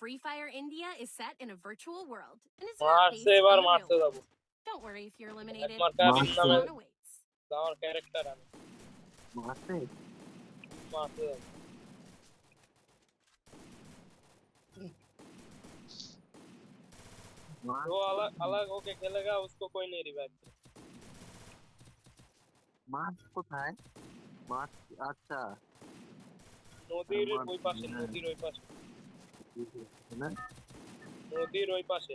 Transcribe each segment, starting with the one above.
Free Fire India is set in a virtual world and is not মারছে based এবার on the মারতে real যাব world. Don't worry if you're eliminated. একবার কাবিন Safe নামে zone awaits. আমার character আমি মারতে মারতে যাব वो अलग अलग होके खेलेगा उसको कोई नहीं रिवाइव মার কোথায় মার আচ্ছা নদীর ওই পাশে নদীর ওই পাশে না নদীর ওই পাশে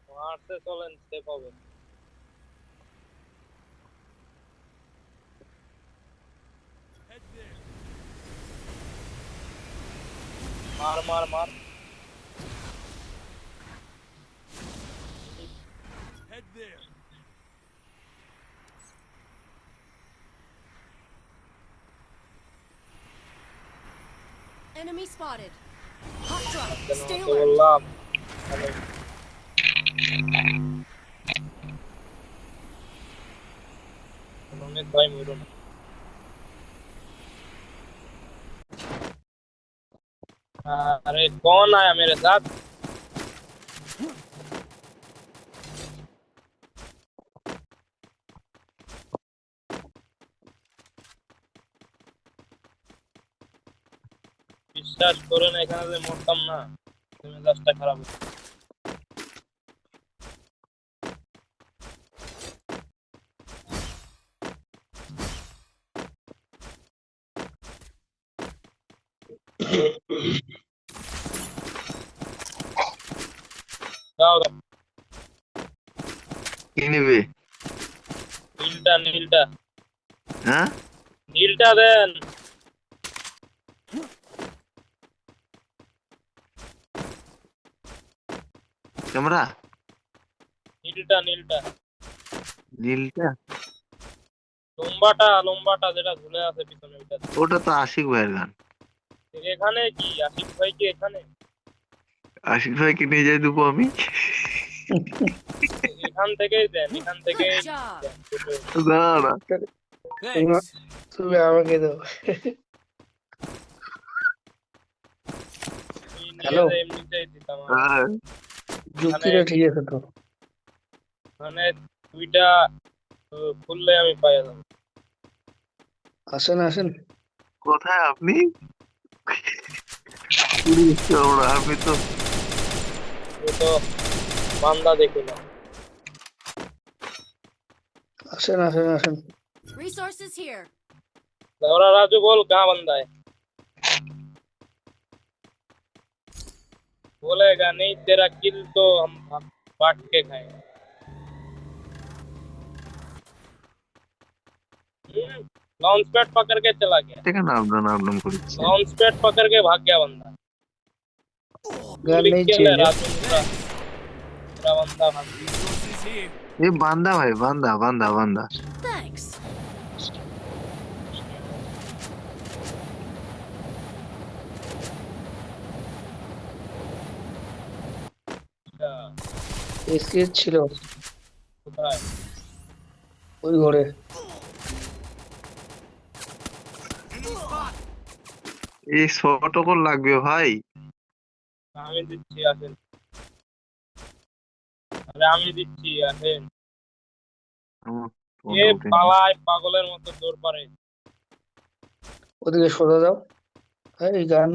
মারতে চলেন সেভ হবে मार मार मार Head there. Enemy spotted. Hot drop. Stay तो alert. बोललाम उन्होंने भाई मुझे अरे कौन आया मेरे साथ বিশ্বাস করে না এখানে যে মরতাম না মেজাজটা খারাপ দাও দাও কি নেবে নীলটা হ্যাঁ নীলটা দেন ক্যামেরা নীলটা নীলটা লম্বাটা যেটা ঝুলে আছে পিছনে ওটা তো আশিক ভাইয়ের গান এখানে কি আশিক ভাই কি এখানে আশিক ভাইকে নিয়ে যাই দেবো আমি এখান থেকেই দেন এখান থেকেই Good job. না না Thanks. তুমি আমাকে দাও হ্যালো এমনিতেই দিতাম হ্যাঁ, যুক্তিটা ঠিক আছে তো মানে দুইটা খুললে আমি পাই যাবো আসেন আসেন কোথায় আপনি আমি তো ও তো বান্দা দেখি না আসেন আসেন আসেন Resources here. दौरा राजू बोल कहाँ बंदा है बोलेगा नहीं तेरा किल तो हम बांट के खाएंगे लॉन्च पैड पकड़ के चला गया থেকে নাম করেছি लॉन्च पैड पकड़ के भाग गया बंदा গান लिख নেই के ले चाहिए राजू पूरा बंदा भाग गया Resources here. এ বান্দা ভাই বান্দা Thanks. अच्छा, এসকেস ছিল কোথায় ওই ঘরে Enemy spot. এই শটকল লাগবে ভাই আমি দিচ্ছি আসেন আরে আমি দিচ্ছি আসেন আমার এ ফোনটা উঠে পালায় পাগলের মতো দৌড় পারে ওদিকে সরে দাও এই গান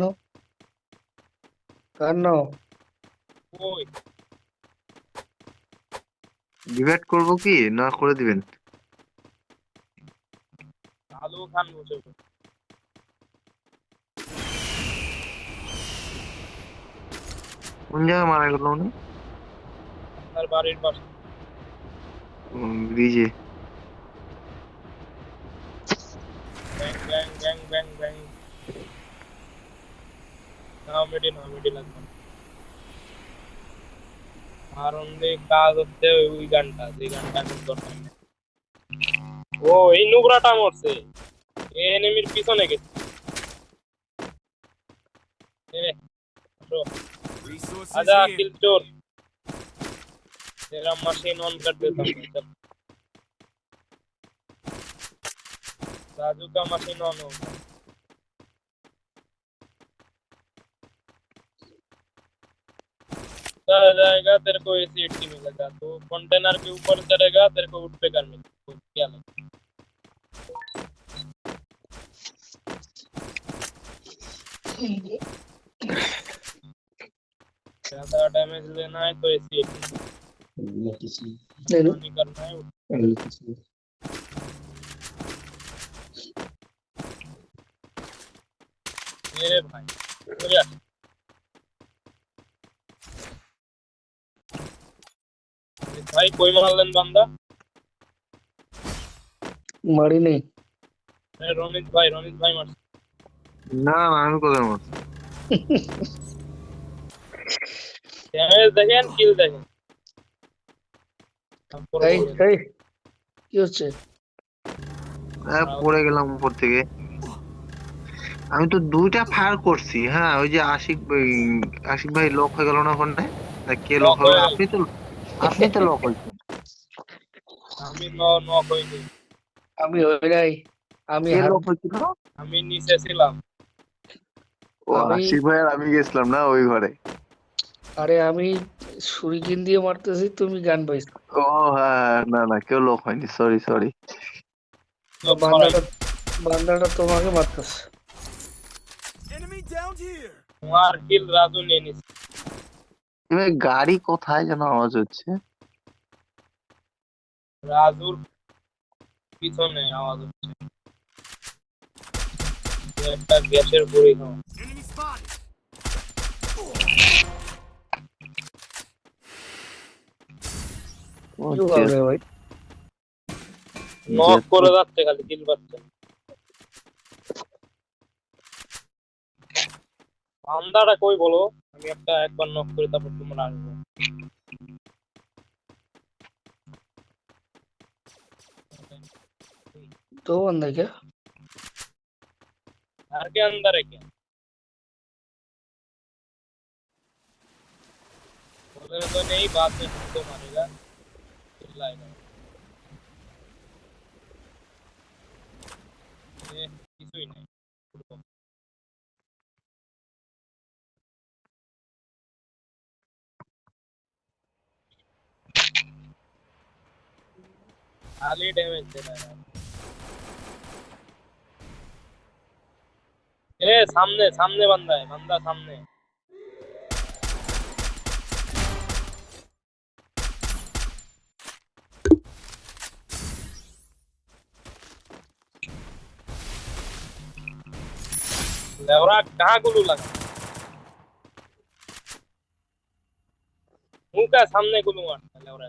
ওই ডিভাইড করবো কি না করে দিবেন আলু খান বসে কোন জায়গায় মারা গেল উনি আপনার বাড়ির পাশে ব্রিজে ব্যাং ব্যাং ব্যাং ব্যাং ব্যাং নাও মেডি লাগবে আর অন্যে কাজ হচ্ছে ওই গানটা যে গানটা এখন দরকার নেই ও এই নুবরাটা মরছে এনিমির পিছনে গেছে আসो Resources आजा here. किल चोर तेरा मशीन ऑन कर देता हूँ चल राजू का मशीन ऑन हो गया चला जाएगा तेरे को एसी 80 मिलेगा तो कंटेनर के ऊपर चढ़ेगा तेरे को उठ पे करने को क्या लगे ज्यादा डैमेज लेना है तो एसी 80 ले लो नहीं करना है मेरे भाई हो गया भाई कोई मार लेन बंदा मारी नहीं रोनित भाई मार না না আমি কোথায় মারছি? ড্যামেজ দেখেন কিল দেখেন তারপর এই বলেন। এই কি হচ্ছে পড়ে গেলাম উপর থেকে। আমি তো 2টা ফায়ার করছি। হ্যাঁ ওই যে আশিক ভাই লক হয়ে গেল না ওখানে? না কে লক লক হবে? হয়ে গেল। আপনি তো লক হয়েছেন। আমি নক হইনি আমি হই নাই আমি কে হাত লক হয়েছিল? আমি নিচে ছিলাম ও আমি আশিক ভাই আর আমি গেছিলাম না ওই ঘরে। আরে আমি ছুরিকিন দিয়ে মারতেছি তুমি গান পাইছো ও হ্যাঁ না না কেউ লক হয়নি, সরি সরি। সব বান্দাটা বান্দাটা তোমাকে মারতেছে Enemy down here. তোমার কিল রাজু নিয়ে নিছে এবার গাড়ি কোথায় যেন আওয়াজ হচ্ছে? রাজুর পিছনে আওয়াজ হচ্ছে একটা গ্যাসের বড়ি খাও Enemy spotted. ও, কি হবে ভাই নক করে যাচ্ছে খালি কিল পাচ্ছে না। বান্দাটা কই বলো আমি একবার নক করে তারপর তোমরা আসবো दो बंदे क्या घर के अंदर है क्या बोले तो नहीं बाद में तुमको मारेगा चिल्लाएगा ये কিছুই নাই खाली डैमेज दे रहा है ए सामने सामने बंदा है बंदा सामने लेवरा कहाँ गुलू लगा मुंह का सामने गुलू मारता लेवरा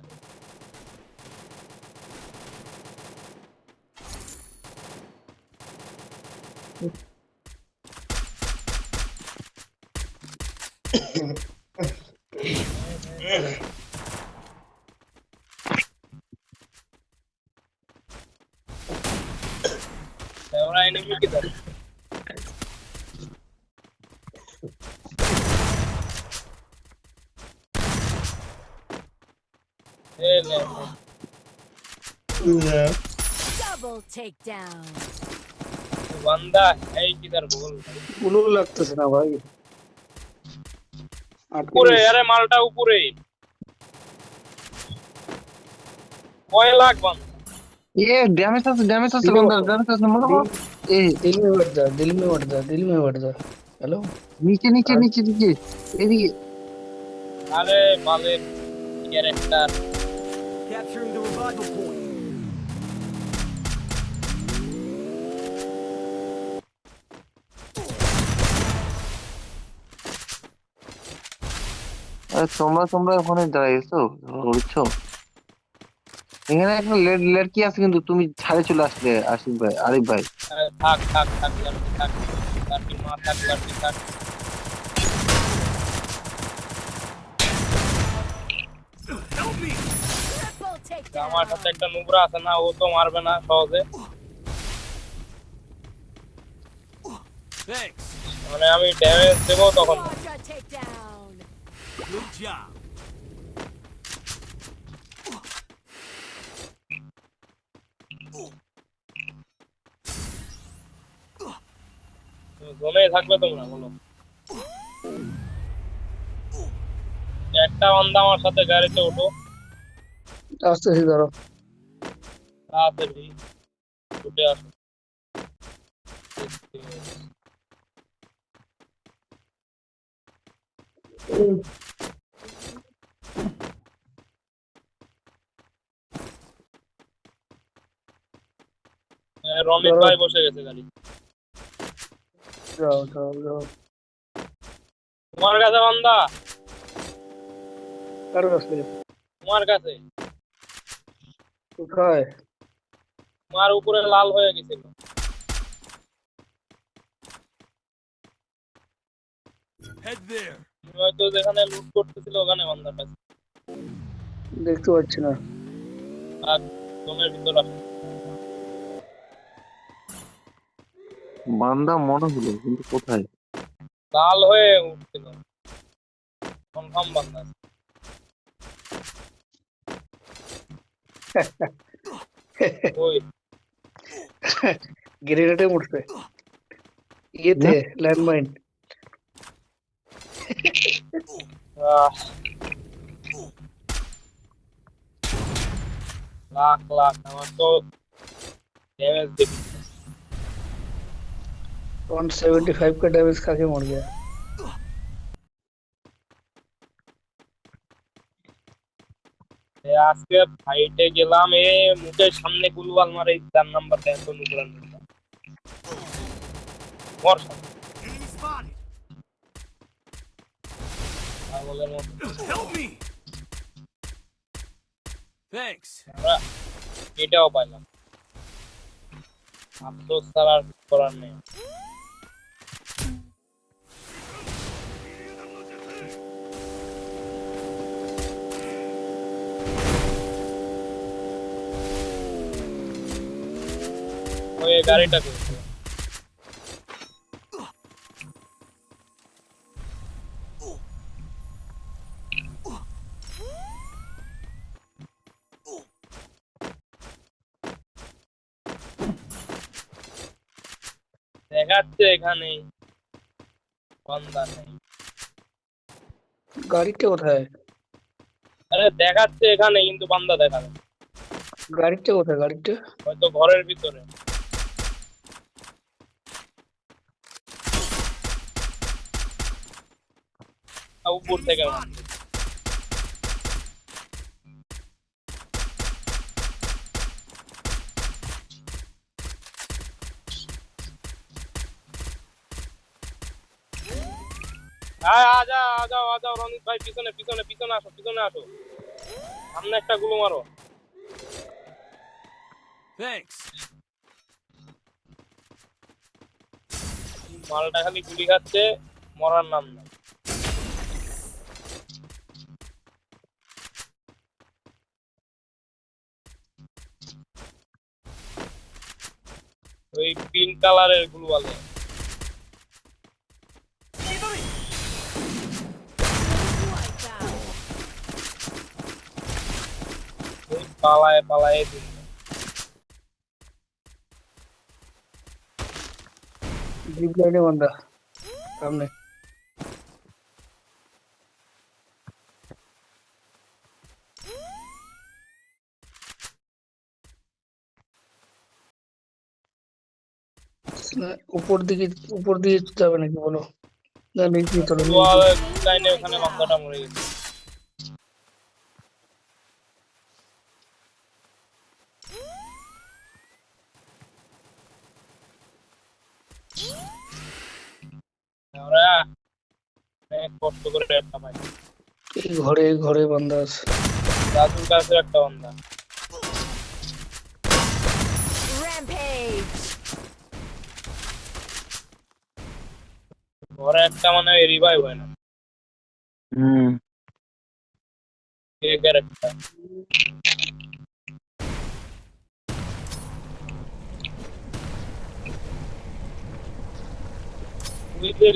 लेवरा एनिमी किधर Double takedown. बंदा है किधर बोल গুলো লাগতেছে না ভাই উপরে আরে মালটা উপরে কয় লাখ বন্ধ ये डैमेज আছে বন্ধু, ড্যামেজ আছে মনে করো। এই दिल में बैठ जा दिल में बैठ जा दिल में बैठ जा हेलो নিচে নিচে নিচে নিচে এদিকে। আরে মালের character Capturing the revival point. আরে তোমরা ওখানে দাঁড়িয়েছো উঠছো। এখানে একটা লড়কি আছে কিন্তু তুমি ছাড়ে চলে আসলে আশিক ভাই, আরিফ ভাই। থাক থাক থাক লড়কি থাক লড়কি মা থাক লড়কি থাক Help me. Triple আমার takedown. সাথে একটা নুবরা আছে না ও তো মারবে না সহজে Thanks. মানে আমি ড্যামেজ দেবো তখন Quadra takedown. Good job. জোনে থাকবে তোমরা বলো। একটা বান্দা আমার সাথে গাড়িতে ওঠো, আসতেছি ধরো। তাড়াতাড়ি উঠে আসো। রমিত ভাই বসে গেছে গাড়ি। যাও যাও যাও। তোমার কাছে বান্দা, কার কাছে? তোমার কাছে। কোথায়? তোমার উপরে লাল হয়ে গেছিল। Head there. তুমি হয়তো যেখানে লুট করতেছিল ওখানে বান্দার কাছে। দেখতে পাচ্ছি না। আর জোনের ভিতর আসো। বান্দা মনে হলো কিন্তু কোথায়? লাল হয়ে উঠছিল, কনফার্ম বান্দা। ওই গ্রেনেডে উঠছে। ইয়েতে ল্যান্ডমাইন। আহ, লাখ লাখ আমার তো ড্যামেজ দেখি। 175 का डैमेज खा के मर गया। আজকে ফাইটে গেলাম, মুখের সামনে গুলওয়াল মারে 4 নাম্বার দেন তো নুকরান মর Enemy spotted. পাগলের মতো। Help me. Thanks. আমরা এটাও পাইলাম, আফসোস ছাড়া আর কিছু করার নেই। ওই গাড়িটা করছে দেখাচ্ছে এখানে বান্দা নেই। গাড়িটা কোথায়? আরে দেখাচ্ছে এখানে কিন্তু বান্দা দেখা যায় না। গাড়িটা কোথায়? গাড়িটা হয়তো ঘরের ভিতরে। উপর থেকে মারছে। আজাও রনিত ভাই, পিছনে পিছনে পিছনে আসো, পিছনে আসো, সামনে একটা গুলো মারো। Thanks. মালটা খালি গুলি খাচ্ছে, মরার নাম না। ওই পিঙ্ক কালারের গুলওয়ালে পালায় পালায় দিন। जीप लाइने बंदा सामने। উপর দিকে যাবে নাকি বলো? না নিচে চলো। লাইনে ওখানে বাচ্চাটা মরে গেছে। আমরা অনেক কষ্ট করে একটা পাই। এই ঘরে বান্দা আছে। রাজুর কাছে একটা বান্দা। Rampage. ঘরে একটা মানে রিভাইভ হয় না। কে ক্যারেক্টার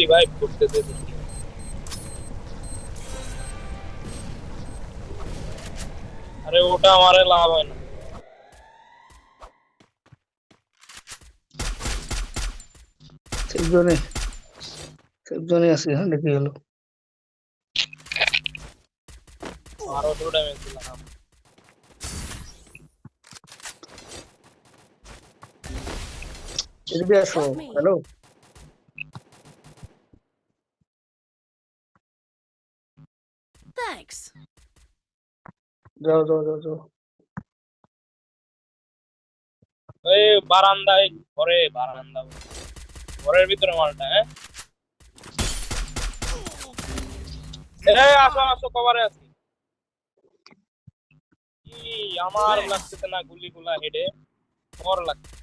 রিভাইভ করতেছে। আরে ওটা আমারে লাভ হয় না। সেফ জোনে আছি, হ্যাঁ দেখি গেল। আরো তো ড্যামেজ দিলাম। এদিকে আসো। Help me. Hello, Thanks. যাও যাও যাও যাও। এই বারান্দায় ঘরে বারান্দা ঘরের ভিতরে মালটা হ্যাঁ এই আসো আসো কভারে আছি কি আমার লাগতেছে না গুলিগুলা হেডে ওর লাগছে